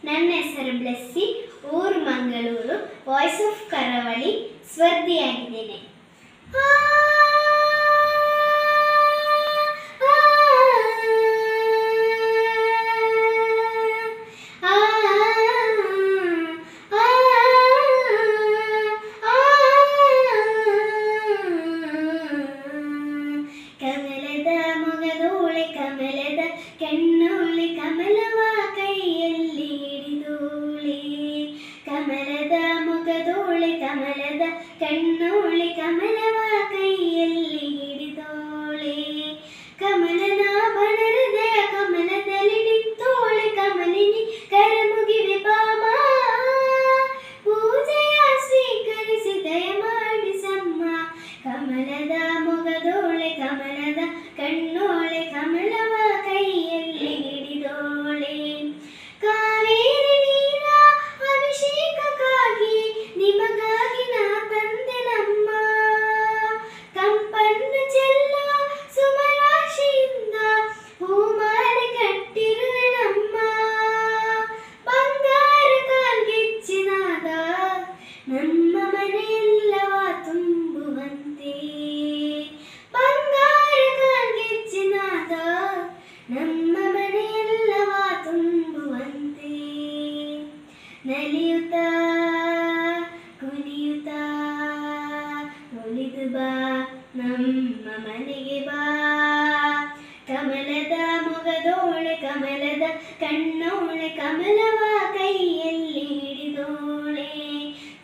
ನನ್ನ ಹೆಸರು ಬ್ಲೆಸ್ಸಿ, ಊರು ಮಂಗಳೂರು, ವಾಯ್ಸ್ ಆಫ್ ಕರಾವಳಿ ಸ್ಪರ್ಧಿಯಾಗಿದ್ದೇನೆ. ಕಮಲದ ಮೊಗದೋಳೆ ಕಮಲದ ಕೆನ್ನೋಳೆ ಕಮಲವ ಕೈಯಲ್ಲಿ ಹಿಡಿದೋಳೆ. ಕಮಲದ ಮೊಗದೋಳೆ ಕಮಲದ ಕೆನ್ನೋಳೆ ಕಮಲವ ಕೈಯಲ್ಲಿ ಹಿಡಿದೋಳೆ. ಕಮಲನ ಬನಹೃದಯ ಕಮಲದಲ್ಲಿ ನಿಂತೋಳೆ. ಕಮಲಿನಿ ಕರಮುಗಿವೆ ಬಾಮ, ಪೂಜೆಯ ಸ್ವೀಕರಿಸಿ ದಯ ಮಾಡಿಸಮ್ಮ. ಕಮಲದ ಮೊಗದೋಳೆ ಕಮಲದ ಕಣ್ಣೋಳೆ ಕಮಲವ ಕೈಯಲ್ಲಿ ಹಿಡಿದೋಳೆ. ಕಾವೇರಿ ನೀರ ಅಭಿಷೇಕಕ್ಕಾಗಿ ನಿಮಗಾಗಿ ನಾ ತಂದೆ ನಮ್ಮ. ಕಂಪನ್ನು ಚೆಲ್ಲೋ ಸುಮರಾಶಿಯಿಂದ ಹೂಮಾಲೆ ಕಟ್ಟಿರುವೆ ನಮ್ಮ. ಬಂಗಾರ ಕಾಲ್ಗೆಚ್ಚಿನಾದ ನಮ್ಮ ಮನೆಯೆಲ್ಲವ ತುಂಬುವಂತೆ. ಬಂಗಾರ ಕಾಲ್ಗೆಚ್ಚಿನಾದ ನಮ್ಮ ಮನೆಯೆಲ್ಲವ ತುಂಬುವಂತೆ. ನಲಿಯುತ್ತಾ ಕುಣಿಯುತ್ತಾ ಒಲಿದು ಬಾ ನಮ್ಮ ಮನೆಗೆ ಬಾ. ಕಮಲದ ಮೊಗದೋಳೆ ಕಮಲದ ಕಣ್ಣೋಳೆ ಕಮಲವ ಕೈಯಲ್ಲಿ ಹಿಡಿದೋಳೆ.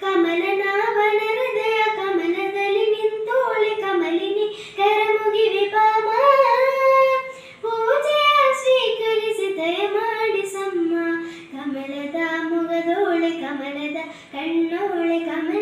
ಕಮಲನ ಬನಹೃದಯ ಕಮಲದಲ್ಲಿ ನಿಂತೋಳೆ. ಕಮಲಿನಿ ಕರಮುಗಿವೆ ಬಾಮ, ಪೂಜೆಯ ಸ್ವೀಕರಿಸಿ ದಯ ಮಾಡಿಸಮ್ಮ. ಕಮಲದ ಮೊಗದೋಳೆ ಕಮಲದ ಕಣ್ಣೋಳೆ ಕಮಲ